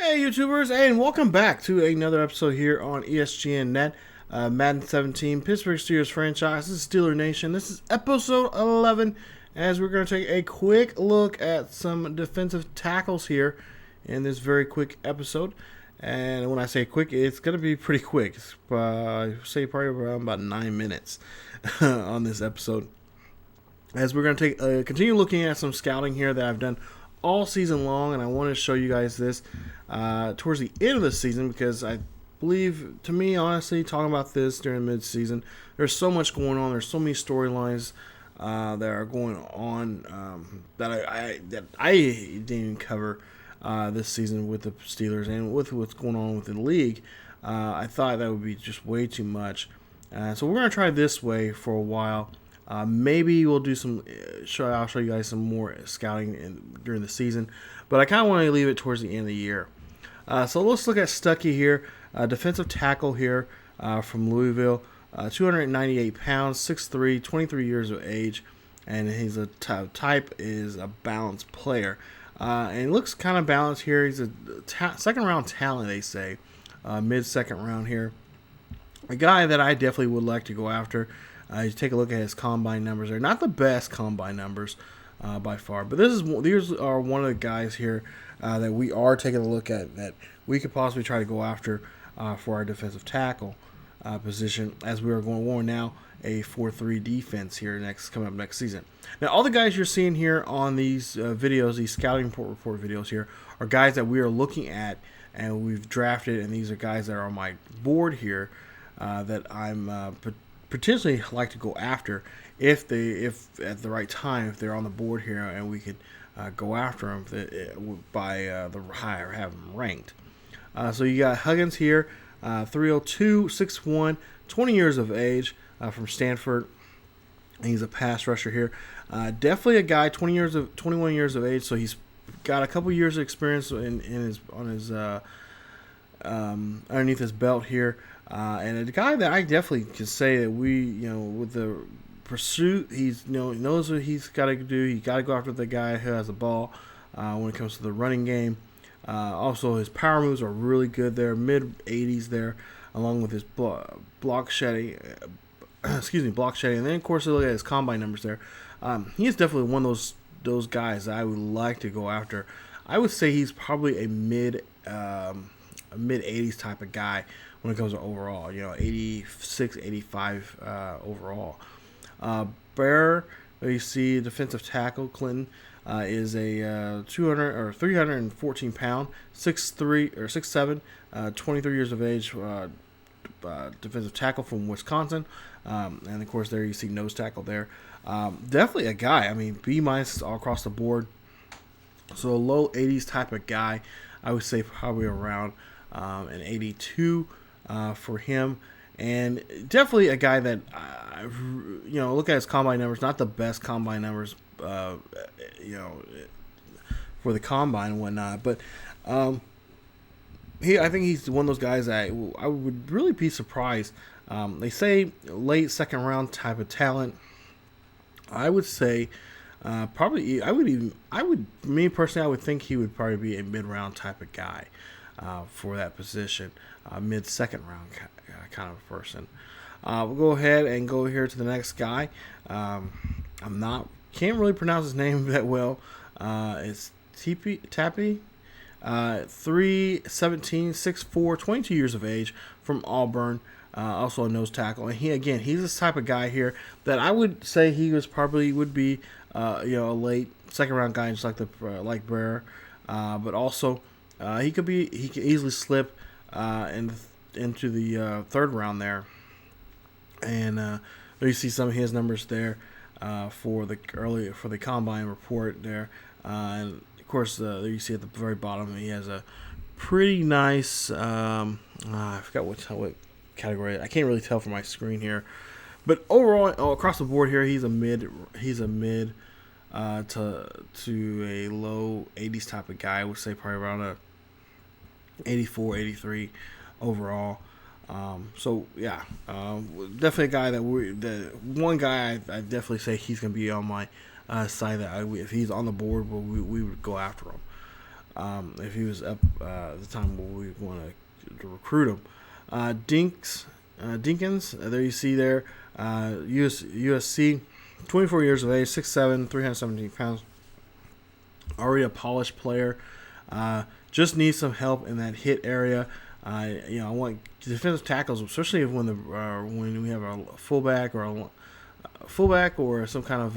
Hey YouTubers, and welcome back to another episode here on ESGNet, Madden 17, Pittsburgh Steelers franchise. This is Steeler Nation. This is episode 11, as we're going to take a quick look at some defensive tackles here in this very quick episode. And when I say quick, it's going to be pretty quick. It's, say probably around about 9 minutes on this episode. As we're going to take continue looking at some scouting here that I've done all season long, and I want to show you guys this towards the end of the season, because I believe, to me, honestly, talking about this during mid-season, there's so much going on. There's so many storylines that are going on that I didn't even cover this season with the Steelers and with what's going on with the league. I thought that would be just way too much. So we're going to try this way for a while. Maybe we'll do some. I'll show you guys some more scouting during the season, but I kind of want to leave it towards the end of the year. So let's look at Stuckey here, defensive tackle here from Louisville, 298 pounds, 6'3", 23 years of age, and he's a type is a balanced player, and he looks kind of balanced here. He's a second round talent, they say, mid second round here. A guy that I definitely would like to go after. You take a look at his combine numbers. They're not the best combine numbers by far, but these are one of the guys here that we are taking a look at that we could possibly try to go after for our defensive tackle position, as we are going on now a 4-3 defense here coming up next season. Now, all the guys you're seeing here on these videos, these scouting report videos here, are guys that we are looking at and we've drafted, and these are guys that are on my board here that I'm potentially like to go after if at the right time, if they're on the board here, and we could go after them by the higher, have them ranked. So you got Huggins here, 302, 6'1", 20 years of age, from Stanford. And he's a pass rusher here. Definitely a guy, 21 years of age, so he's got a couple years of experience underneath his belt here. And a guy that I definitely can say that with the pursuit, knows what he's got to do. He got to go after the guy who has the ball when it comes to the running game. Also, his power moves are really good there, mid 80s there, along with his block shedding. Block shedding. And then, of course, look at his combine numbers there. He is definitely one of those guys that I would like to go after. I would say he's probably a mid 80s type of guy when it comes to overall, 86, 85 overall. Bear, you see defensive tackle Clinton is a 314 pound, 6'3" or 6'7", 23 years of age, defensive tackle from Wisconsin, and of course there you see nose tackle there. Definitely a guy. I mean, B- all across the board. So a low 80s type of guy. I would say probably around an 82 for him, and definitely a guy that look at his combine numbers. Not the best combine numbers, for the combine and whatnot, but I think he's one of those guys that I would really be surprised. They say late second round type of talent. I would say probably me personally, I would think he would probably be a mid round type of guy for that position, mid second round kind of person. We'll go ahead and go here to the next guy. Can't really pronounce his name that well. It's Tappy, 3'17", 6'4", 22 years of age, from Auburn. Also a nose tackle, and he's this type of guy here that I would say he would be a late second round guy, just like like Brer, but also he could easily slip into the third round there, and there you see some of his numbers there for the combine report there, and of course there you see at the very bottom he has a pretty nice I forgot what category. I can't really tell from my screen here, but overall across the board here he's a mid to a low 80s type of guy. I would say probably around a 84, 83 overall. So yeah, definitely a guy one guy I definitely say he's gonna be on my side, that if he's on the board, we would go after him. if he was up at the time where we want to recruit him. Dinkins, there you see there, USC, 24 years of age, 6'7", 317 pounds. Already a polished player. Just needs some help in that hit area. I want defensive tackles, especially when we have a fullback or some kind of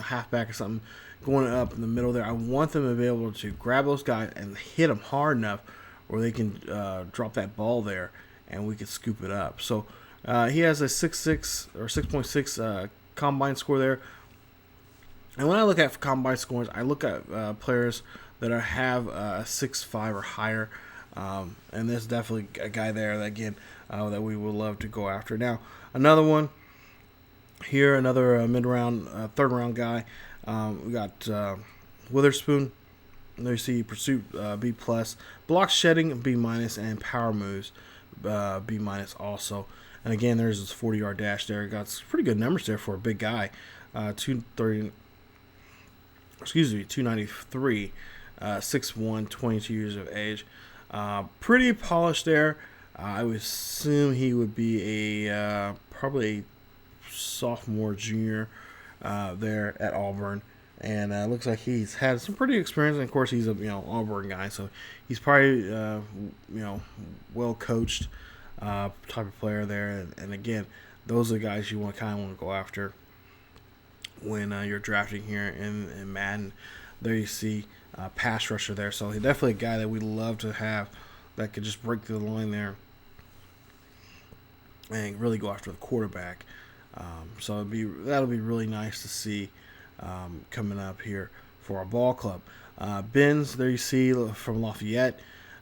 halfback or something going up in the middle there. I want them to be able to grab those guys and hit them hard enough where they can drop that ball there and we can scoop it up. So he has a 6.6 or 6.6 combine score there. And when I look at combine scores, I look at players that have a 6.5 or higher. And there's definitely a guy there that, again, that we would love to go after. Now, another one here, another mid-round, third-round guy. We got Witherspoon. There you see Pursuit, B+, Block Shedding, B-, and Power Moves, B- also. And again, there's this 40-yard dash there. Got some pretty good numbers there for a big guy. 293, 6'1", 22 years of age. Pretty polished there. I would assume he would be a probably a sophomore, junior there at Auburn. And looks like he's had some pretty experience. And of course, he's a Auburn guy, so he's probably well coached type of player there. And again, those are the guys you kind of want to go after when you're drafting here in Madden. There you see pass rusher there, so he's definitely a guy that we love to have that could just break through the line there and really go after the quarterback. So that'll be really nice to see coming up here for our ball club. Benz, there you see from Lafayette,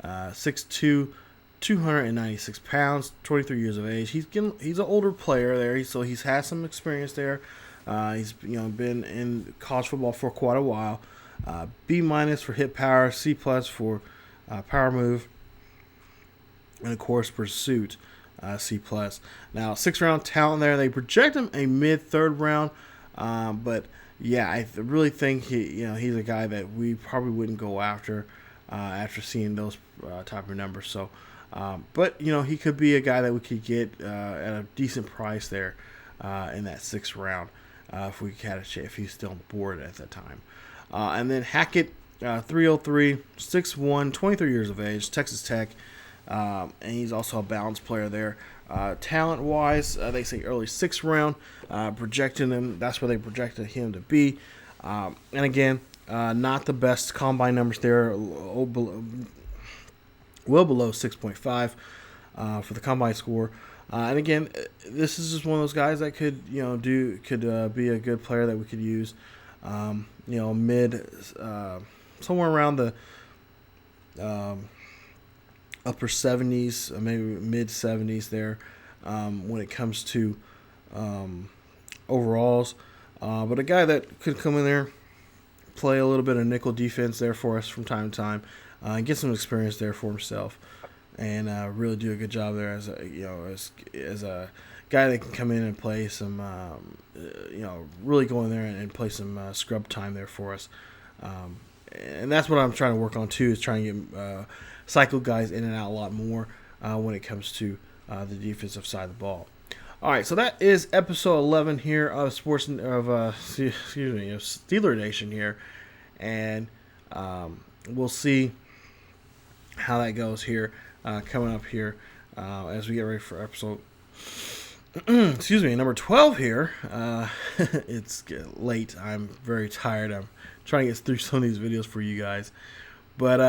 6'2", 296 pounds, 23 years of age. He's an older player there, so he's had some experience there. He's been in college football for quite a while. B- for hit power, C+ for power move, and of course Pursuit, C+. Now 6th-round talent there. They project him a mid-third round, but yeah, I really think he's a guy that we probably wouldn't go after seeing those type of numbers. So, but he could be a guy that we could get at a decent price there in that 6th round if he's still on board at that time. And then Hackett, 303, 6'1", 23 years of age, Texas Tech, and he's also a balanced player there. Talent-wise, they say early 6th round, projecting him. That's where they projected him to be. And again, not the best combine numbers there, well below 6.5 for the combine score. And again, this is just one of those guys that could be a good player that we could use. Mid, somewhere around the upper 70s, maybe mid 70s there when it comes to overalls. But a guy that could come in there, play a little bit of nickel defense there for us from time to time, and get some experience there for himself, and really do a good job there as a guy that can come in and play some, really go in there and play some scrub time there for us. And that's what I'm trying to work on too, is trying to get cycle guys in and out a lot more when it comes to the defensive side of the ball. All right, so that is episode 11 here of Steeler Nation here, and we'll see how that goes here coming up here as we get ready for episode number 12 here. It's late. I'm very tired. I'm trying to get through some of these videos for you guys. But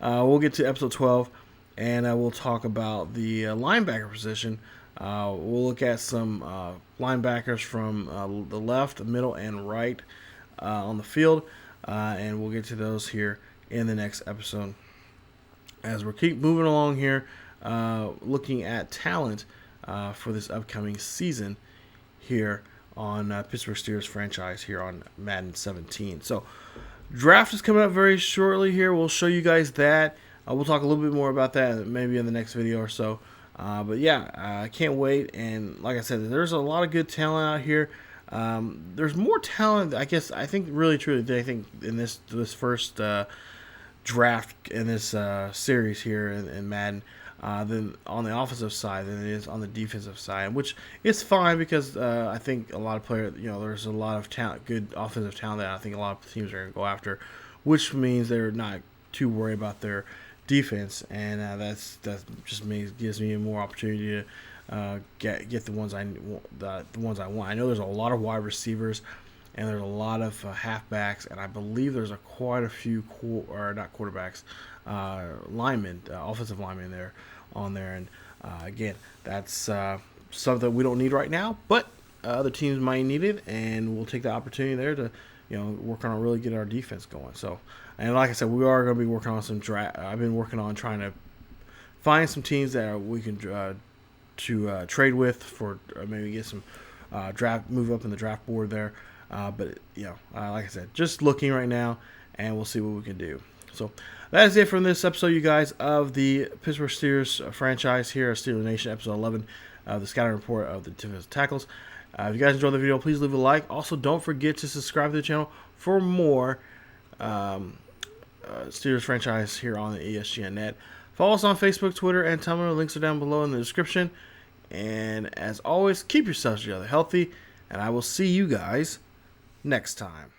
we'll get to episode 12, and we'll talk about the linebacker position. We'll look at some linebackers from the left, the middle, and right on the field, and we'll get to those here in the next episode. As we keep moving along here, looking at talent for this upcoming season here on Pittsburgh Steelers franchise here on Madden 17. So draft is coming up very shortly here. We'll show you guys that. We'll talk a little bit more about that maybe in the next video or so. But yeah, I can't wait. And like I said, there's a lot of good talent out here. There's more talent, I guess. I think really truly, I think in this first draft in this series here in Madden, than on the offensive side than it is on the defensive side, which is fine because I think a lot of players, there's a lot of talent, good offensive talent that I think a lot of teams are going to go after, which means they're not too worried about their defense, and that just gives me more opportunity to get the ones I want. I know there's a lot of wide receivers, and there's a lot of halfbacks, and I believe there's quite a few not quarterbacks, linemen, offensive linemen there on there, and again, that's something we don't need right now, but other teams might need it, and we'll take the opportunity there to work on really get our defense going. So, and like I said, we are going to be working on some draft. I've been working on trying to find some teams that we can trade with for maybe get some draft, move up in the draft board there. But like I said, just looking right now, and we'll see what we can do. So that is it from this episode, you guys, of the Pittsburgh Steelers franchise here at Steeler Nation, episode 11, the scouting report of the defensive tackles. If you guys enjoyed the video, please leave a like. Also, don't forget to subscribe to the channel for more Steelers franchise here on the ESGNet. Follow us on Facebook, Twitter, and Tumblr. Links are down below in the description. And as always, keep yourselves together healthy, and I will see you guys next time.